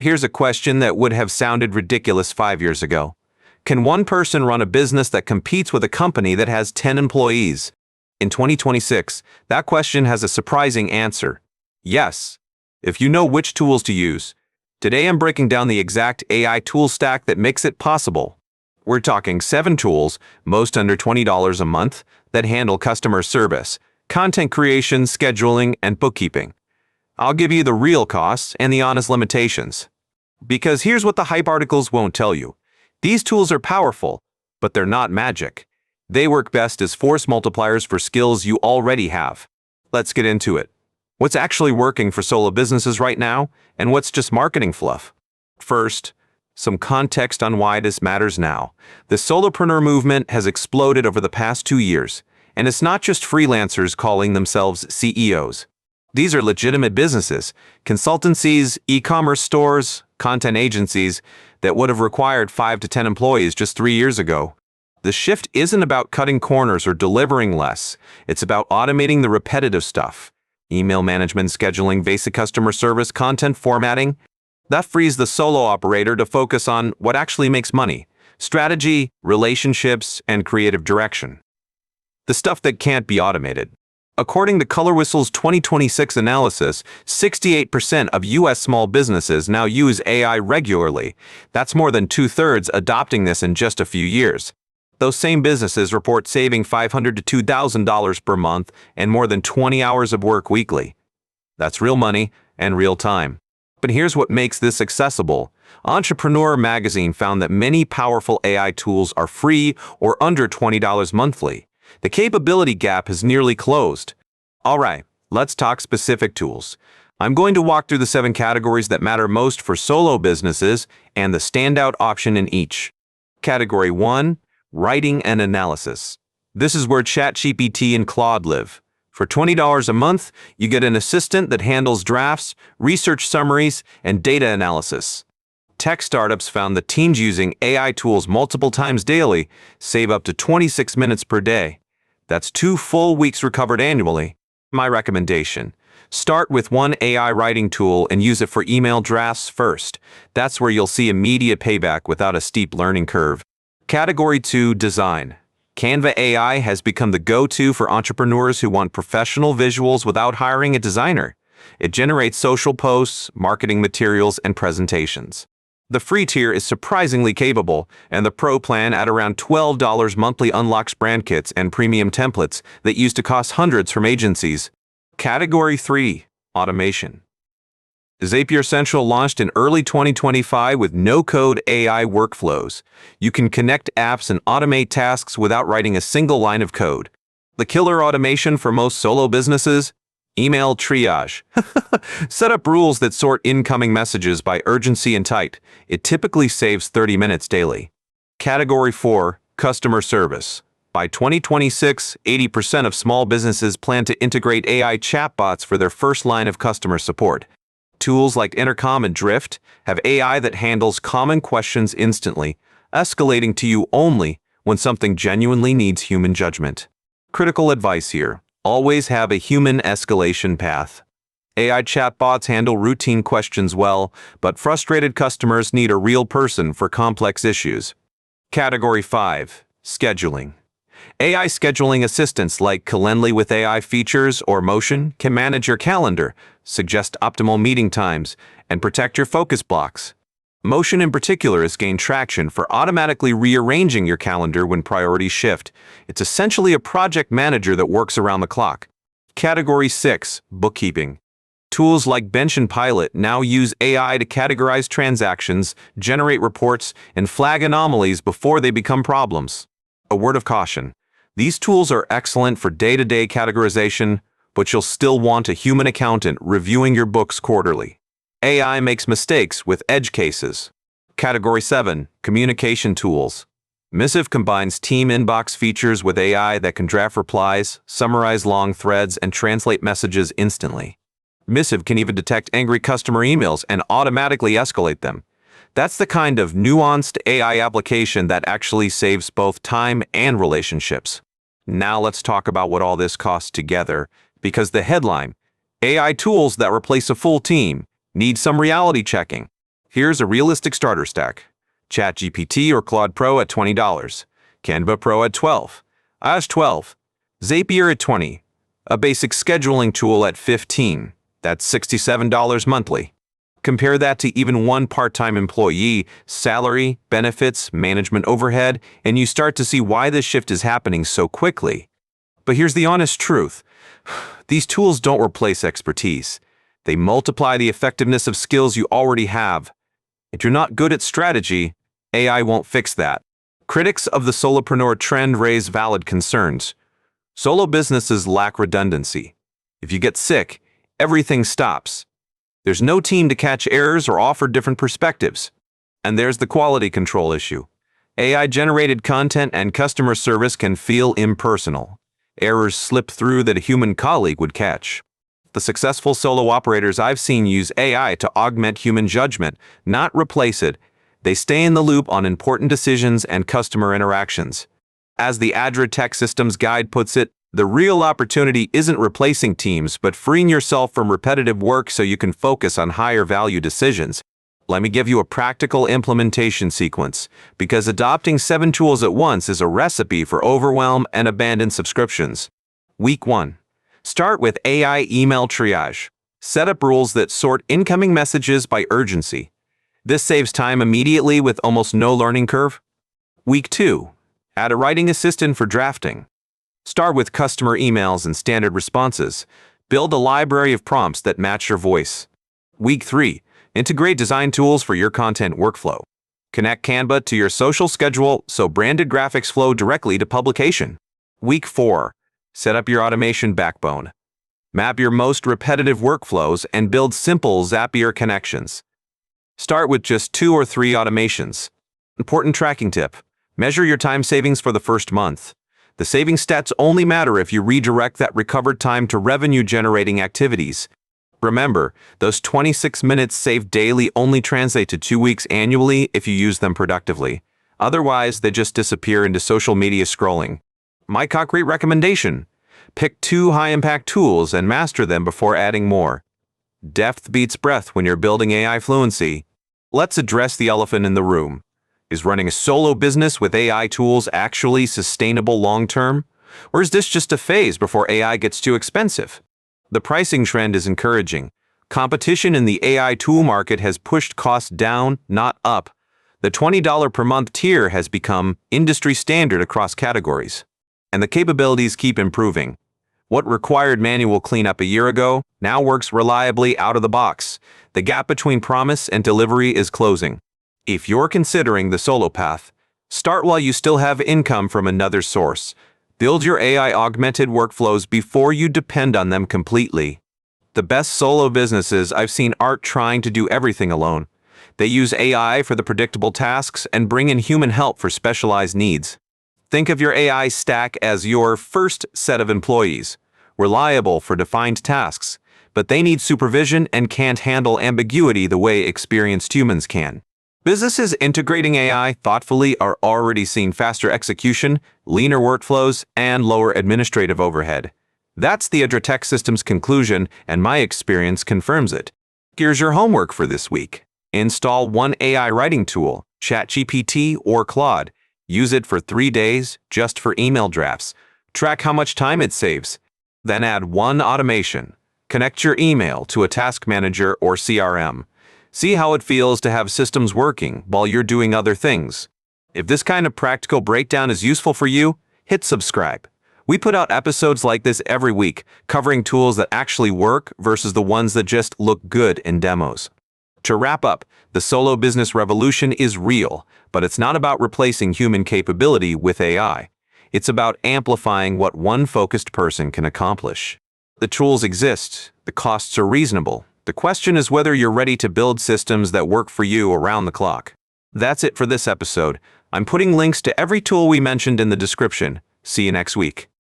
Here's a question that would have sounded ridiculous 5 years ago. Can one person run a business that competes with a company that has 10 employees? In 2026, that question has a surprising answer. Yes, if you know which tools to use. Today I'm breaking down the exact AI tool stack that makes it possible. We're talking 7 tools, most under $20 a month, that handle customer service, content creation, scheduling, and bookkeeping. I'll give you the real costs and the honest limitations. Because here's what the hype articles won't tell you. These tools are powerful, but they're not magic. They work best as force multipliers for skills you already have. Let's get into it. What's actually working for solo businesses right now, and what's just marketing fluff? First, some context on why this matters now. The solopreneur movement has exploded over the past 2 years, and it's not just freelancers calling themselves CEOs. These are legitimate businesses, consultancies, e-commerce stores, content agencies that would have required 5 to 10 employees just 3 years ago. The shift isn't about cutting corners or delivering less. It's about automating the repetitive stuff. Email management, scheduling, basic customer service, content formatting. That frees the solo operator to focus on what actually makes money: strategy, relationships, and creative direction. The stuff that can't be automated. According to ColorWhistle's 2026 analysis, 68% of U.S. small businesses now use AI regularly. That's more than 2/3 adopting this in just a few years. Those same businesses report saving $500 to $2,000 per month and more than 20 hours of work weekly. That's real money and real time. But here's what makes this accessible. Entrepreneur magazine found that many powerful AI tools are free or under $20 monthly. The capability gap has nearly closed. All right, let's talk specific tools. I'm going to walk through the 7 categories that matter most for solo businesses and the standout option in each. Category 1, writing and analysis. This is where ChatGPT and Claude live. For $20 a month, you get an assistant that handles drafts, research summaries, and data analysis. Tech startups found that teams using AI tools multiple times daily save up to 26 minutes per day. That's 2 full weeks recovered annually. My recommendation: start with one AI writing tool and use it for email drafts first. That's where you'll see immediate payback without a steep learning curve. Category 2, design. Canva AI has become the go-to for entrepreneurs who want professional visuals without hiring a designer. It generates social posts, marketing materials, and presentations. The free tier is surprisingly capable, and the pro plan at around $12 monthly unlocks brand kits and premium templates that used to cost hundreds from agencies. Category 3, automation. Zapier Central launched in early 2025 with no-code AI workflows. You can connect apps and automate tasks without writing a single line of code. The killer automation for most solo businesses? Email triage. Set up rules that sort incoming messages by urgency and type. It typically saves 30 minutes daily. Category 4, customer service. By 2026, 80% of small businesses plan to integrate AI chatbots for their first line of customer support. Tools like Intercom and Drift have AI that handles common questions instantly, escalating to you only when something genuinely needs human judgment. Critical advice here: always have a human escalation path. AI chatbots handle routine questions well, but frustrated customers need a real person for complex issues. Category 5, scheduling. AI scheduling assistants like Calendly with AI features or Motion can manage your calendar, suggest optimal meeting times, and protect your focus blocks. Motion in particular has gained traction for automatically rearranging your calendar when priorities shift. It's essentially a project manager that works around the clock. Category 6, bookkeeping. Tools like Bench and Pilot now use AI to categorize transactions, generate reports, and flag anomalies before they become problems. A word of caution: these tools are excellent for day-to-day categorization, but you'll still want a human accountant reviewing your books quarterly. AI makes mistakes with edge cases. Category 7, communication tools. Missive combines team inbox features with AI that can draft replies, summarize long threads, and translate messages instantly. Missive can even detect angry customer emails and automatically escalate them. That's the kind of nuanced AI application that actually saves both time and relationships. Now let's talk about what all this costs together, because the headline, AI tools that replace a full team, needs some reality checking. Here's a realistic starter stack. ChatGPT or Claude Pro at $20, Canva Pro at $12, Ash $12, Zapier at $20, a basic scheduling tool at $15. That's $67 monthly. Compare that to even one part-time employee, salary, benefits, management overhead, and you start to see why this shift is happening so quickly. But here's the honest truth. These tools don't replace expertise. They multiply the effectiveness of skills you already have. If you're not good at strategy, AI won't fix that. Critics of the solopreneur trend raise valid concerns. Solo businesses lack redundancy. If you get sick, everything stops. There's no team to catch errors or offer different perspectives. And there's the quality control issue. AI-generated content and customer service can feel impersonal. Errors slip through that a human colleague would catch. The successful solo operators I've seen use AI to augment human judgment, not replace it. They stay in the loop on important decisions and customer interactions. As the Adra Tech Systems Guide puts it, the real opportunity isn't replacing teams, but freeing yourself from repetitive work so you can focus on higher value decisions. Let me give you a practical implementation sequence, because adopting 7 tools at once is a recipe for overwhelm and abandoned subscriptions. Week 1. Start with AI email triage. Set up rules that sort incoming messages by urgency. This saves time immediately with almost no learning curve. Week 2. Add a writing assistant for drafting. Start with customer emails and standard responses. Build a library of prompts that match your voice. Week 3. Integrate design tools for your content workflow. Connect Canva to your social schedule so branded graphics flow directly to publication. Week 4. Set up your automation backbone. Map your most repetitive workflows and build simple Zapier connections. Start with just 2 or 3 automations. Important tracking tip. Measure your time savings for the first month. The savings stats only matter if you redirect that recovered time to revenue-generating activities. Remember, those 26 minutes saved daily only translate to 2 weeks annually if you use them productively. Otherwise, they just disappear into social media scrolling. My concrete recommendation: pick 2 high-impact tools and master them before adding more. Depth beats breadth when you're building AI fluency. Let's address the elephant in the room. Is running a solo business with AI tools actually sustainable long-term? Or is this just a phase before AI gets too expensive? The pricing trend is encouraging. Competition in the AI tool market has pushed costs down, not up. The $20 per month tier has become industry standard across categories. And the capabilities keep improving. What required manual cleanup a year ago now works reliably out of the box. The gap between promise and delivery is closing. If you're considering the solo path, start while you still have income from another source. Build your AI-augmented workflows before you depend on them completely. The best solo businesses I've seen aren't trying to do everything alone. They use AI for the predictable tasks and bring in human help for specialized needs. Think of your AI stack as your first set of employees, reliable for defined tasks, but they need supervision and can't handle ambiguity the way experienced humans can. Businesses integrating AI thoughtfully are already seeing faster execution, leaner workflows, and lower administrative overhead. That's the Adra Tech Systems conclusion, and my experience confirms it. Here's your homework for this week. Install one AI writing tool, ChatGPT or Claude. Use it for 3 days just for email drafts. Track how much time it saves. Then add one automation. Connect your email to a task manager or CRM. See how it feels to have systems working while you're doing other things. If this kind of practical breakdown is useful for you, hit subscribe. We put out episodes like this every week, covering tools that actually work versus the ones that just look good in demos. To wrap up, the solo business revolution is real, but it's not about replacing human capability with AI. It's about amplifying what one focused person can accomplish. The tools exist, the costs are reasonable. The question is whether you're ready to build systems that work for you around the clock. That's it for this episode. I'm putting links to every tool we mentioned in the description. See you next week.